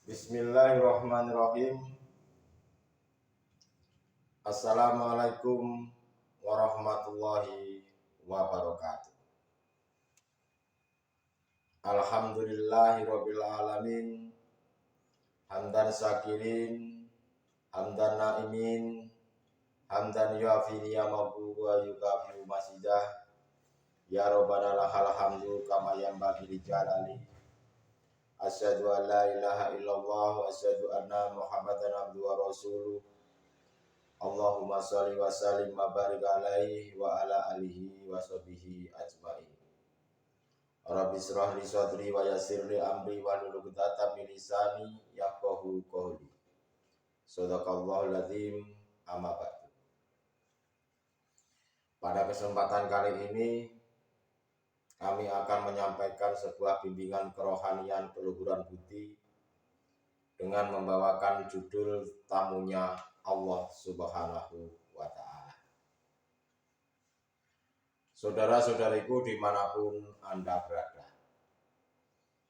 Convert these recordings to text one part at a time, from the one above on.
Bismillahirrahmanirrahim. Assalamualaikum warahmatullahi wabarakatuh. Alhamdulillahirabbil alamin. Hamdan syakirin, hamdan naimin, hamdan yuafi ni'amahu wa yukafiru masidah. Ya Rabbana lakal hamdu kama yanbaghi li jalali. Asyhadu an la ilaha illallah wa asyhadu anna Muhammadan abduhu wa rasuluh. Allahumma sholli wa sallim wa barik alaihi wa ala alihi wa sahbihi ajmain. Rabbi shrah li sadri wa yassir li amri wa hlul 'uqdatam min lisani yafqahu qawli. Shadaqallahul azim. Amma ba'du. Pada kesempatan kali ini kami akan menyampaikan sebuah bimbingan kerohanian keluhuran budi dengan membawakan judul Tamunya Allah Subhanahu wa Ta'ala. Saudara-saudariku dimanapun Anda berada,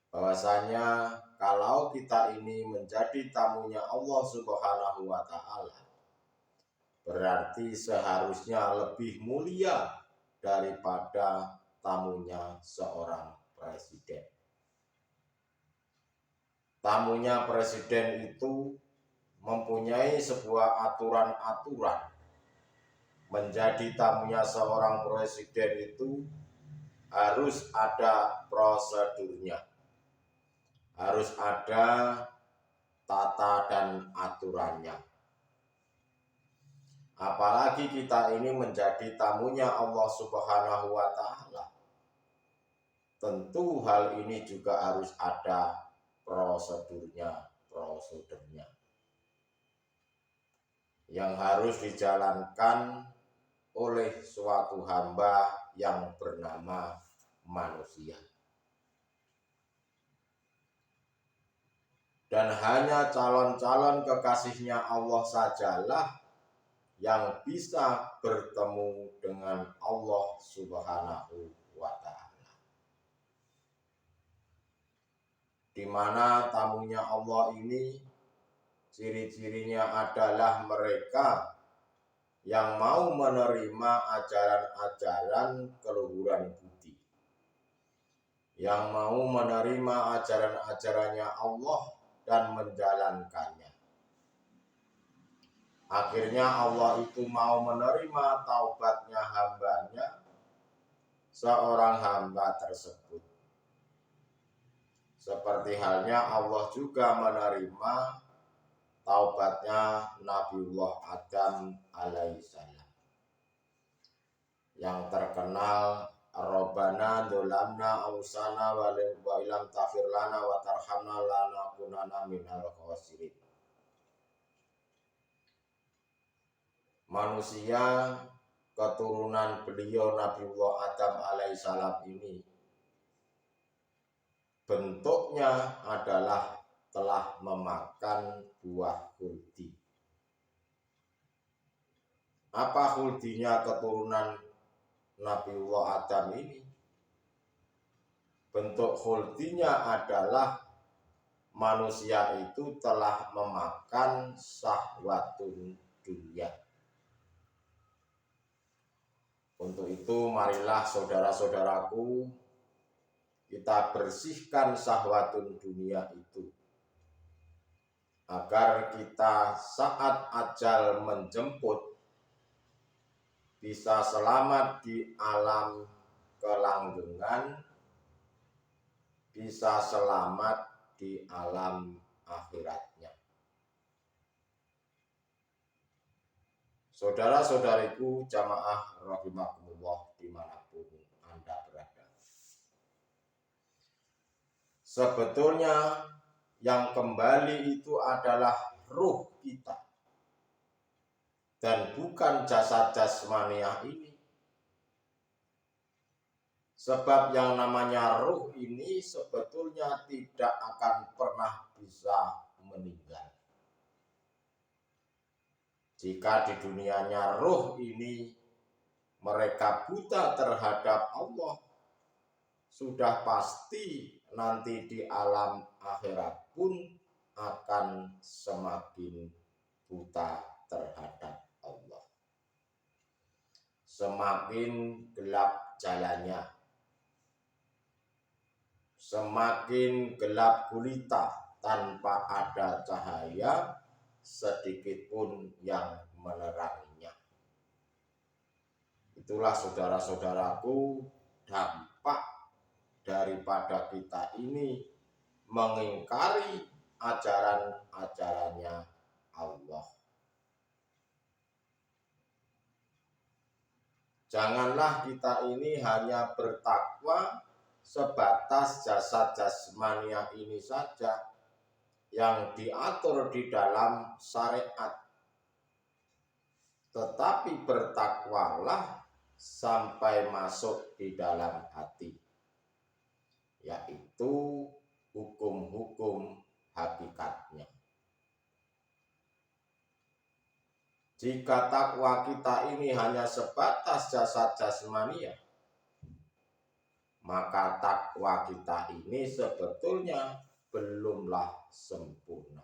bahwasanya kalau kita ini menjadi tamunya Allah Subhanahu wa Ta'ala, berarti seharusnya lebih mulia daripada tamunya seorang presiden. Tamunya presiden itu mempunyai sebuah aturan-aturan. Menjadi tamunya seorang presiden itu harus ada prosedurnya, harus ada tata dan aturannya. Apalagi kita ini menjadi tamunya Allah Subhanahu wa Ta'ala, tentu hal ini juga harus ada prosedurnya yang harus dijalankan oleh suatu hamba yang bernama manusia. Dan hanya calon-calon kekasihnya Allah sajalah yang bisa bertemu dengan Allah Subhanahu wa Ta'ala. Di mana tamunya Allah ini ciri-cirinya adalah mereka yang mau menerima ajaran-ajaran keluhuran budi, yang mau menerima ajaran-ajarannya Allah dan menjalankannya. Akhirnya Allah itu mau menerima taubatnya hambanya, seorang hamba tersebut. Seperti halnya Allah juga menerima taubatnya Nabiullah Adam alaihissalam, yang terkenal Rabbana dolamna ausana wa ilam tafir lana wa tarhamna lanakunana minal khosirin. Manusia keturunan beliau Nabiullah Adam alaihissalam ini bentuknya adalah telah memakan buah khuldi. Apa khuldinya keturunan Nabiullah Adam ini? Bentuk khuldinya adalah manusia itu telah memakan syahwatun dunia. Untuk itu marilah saudara-saudaraku, kita bersihkan syahwatun dunia itu, agar kita saat ajal menjemput bisa selamat di alam kelanggengan, bisa selamat di alam akhiratnya. Saudara-saudariku jamaah rahimakumullah dimanapun Anda berada. Sebetulnya yang kembali itu adalah ruh kita, dan bukan jasad jasmaniah ini. Sebab yang namanya ruh ini sebetulnya tidak akan pernah bisa meninggal. Jika di dunianya ruh ini mereka buta terhadap Allah, sudah pasti nanti di alam akhirat pun akan semakin buta terhadap Allah. Semakin gelap jalannya, semakin gelap gulita tanpa ada cahaya sedikit pun yang meneranginya. Itulah saudara-saudaraku dampak daripada kita ini mengingkari ajaran-ajarannya Allah. Janganlah kita ini hanya bertakwa sebatas jasad jasmania ini saja yang diatur di dalam syariat, tetapi bertakwalah sampai masuk di dalam hati, yaitu hukum-hukum hakikatnya. Jika takwa kita ini hanya sebatas jasad jasmania, maka takwa kita ini sebetulnya belumlah sempurna.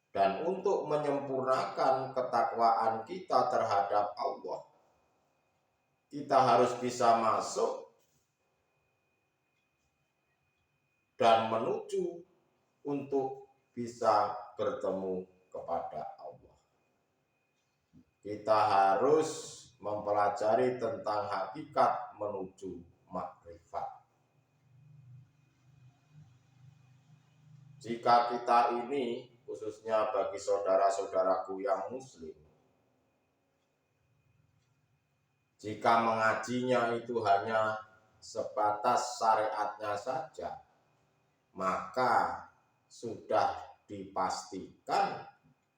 Dan untuk menyempurnakan ketakwaan kita terhadap Allah, kita harus bisa masuk dan menuju untuk bisa bertemu kepada Allah. Kita harus mempelajari tentang hakikat menuju makrifat. Jika kita ini, khususnya bagi saudara-saudaraku yang muslim, jika mengajinya itu hanya sebatas syariatnya saja, maka sudah dipastikan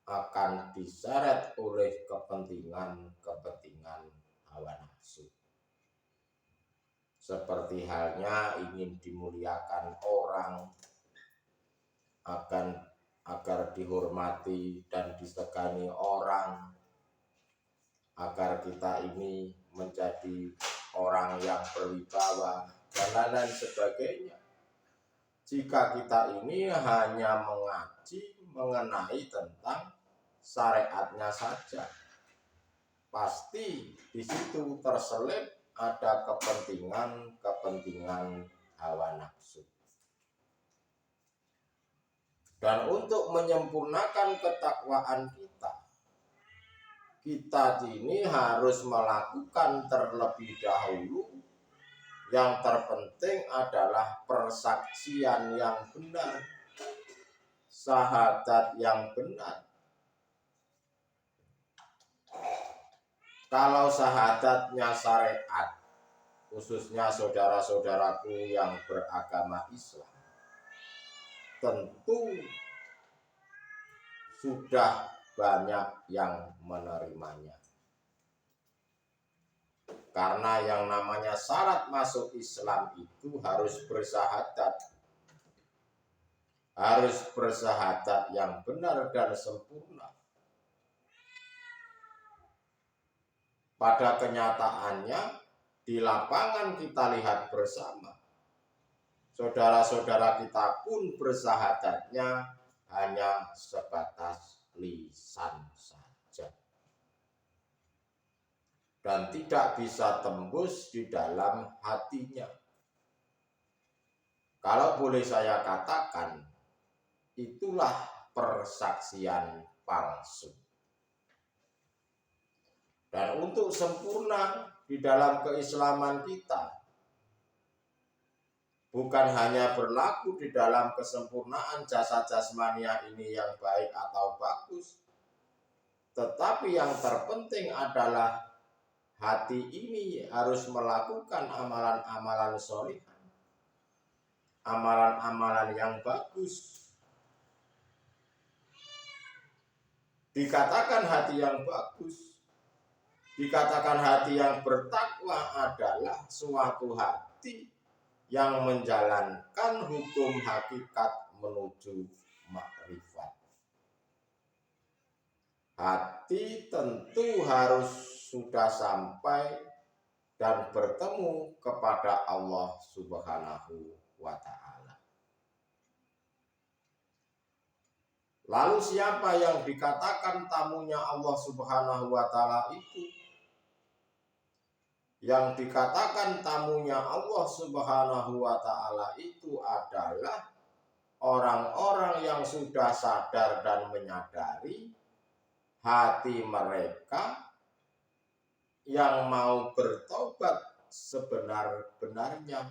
akan diseret oleh kepentingan-kepentingan hawa nafsu. Seperti halnya ingin dimuliakan orang, agar dihormati dan disegani orang, agar kita ini menjadi orang yang berwibawa, dan lain-lain sebagainya. Jika kita ini hanya mengaji mengenai tentang syariatnya saja, pasti di situ terselip ada kepentingan hawa nafsu. Dan untuk menyempurnakan ketakwaan kita ini harus melakukan terlebih dahulu. Yang terpenting adalah persaksian yang benar, syahadat yang benar. Kalau syahadatnya syariat, khususnya saudara-saudaraku yang beragama Islam, tentu sudah banyak yang menerimanya. Karena yang namanya syarat masuk Islam itu harus bersyahadat. Harus bersyahadat yang benar dan sempurna. Pada kenyataannya, di lapangan kita lihat bersama, saudara-saudara kita pun bersyahadatnya hanya sebatas lisan saja. Dan tidak bisa tembus di dalam hatinya. Kalau boleh saya katakan, itulah persaksian palsu. Dan untuk sempurna di dalam keislaman kita, bukan hanya berlaku di dalam kesempurnaan jasad jasmania ini yang baik atau bagus, tetapi yang terpenting adalah hati ini harus melakukan amalan-amalan sholihah, amalan-amalan yang bagus. Dikatakan hati yang bagus, dikatakan hati yang bertakwa adalah suatu hati yang menjalankan hukum hakikat menuju makrifat. Hati tentu harus sudah sampai dan bertemu kepada Allah Subhanahu wa Ta'ala. Lalu siapa yang dikatakan tamunya Allah Subhanahu wa taala itu? Yang dikatakan tamunya Allah Subhanahu wa taala itu adalah orang-orang yang sudah sadar dan menyadari hati mereka yang mau bertobat sebenar-benarnya.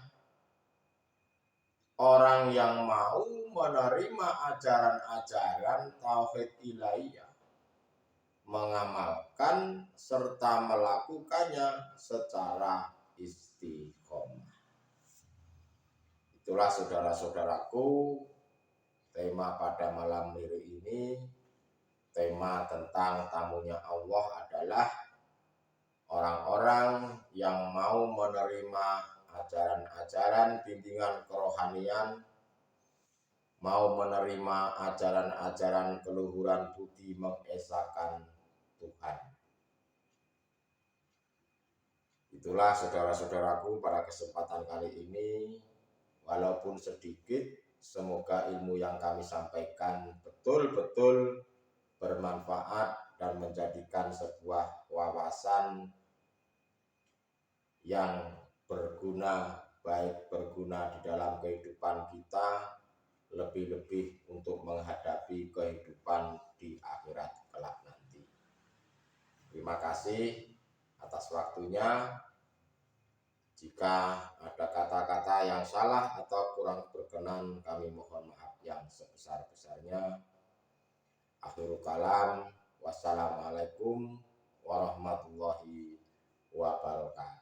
Orang yang mau menerima ajaran-ajaran tauhid ilahiyah, mengamalkan serta melakukannya secara istiqomah. Itulah saudara-saudaraku, tema pada malam minggu ini, tema tentang tamunya Allah adalah orang-orang yang mau menerima ajaran-ajaran bimbingan kerohanian, mau menerima ajaran-ajaran keluhuran budi mengesahkan Tuhan. Itulah saudara-saudaraku pada kesempatan kali ini, walaupun sedikit, semoga ilmu yang kami sampaikan betul-betul bermanfaat dan menjadikan sebuah wawasan yang berguna, baik berguna di dalam kehidupan kita, lebih-lebih untuk menghadapi kehidupan di akhirat kelak nanti. Terima kasih atas waktunya. Jika ada kata-kata yang salah atau kurang berkenan, kami mohon maaf yang sebesar-besarnya. Akhirul kalam, wassalamualaikum warahmatullahi wabarakatuh.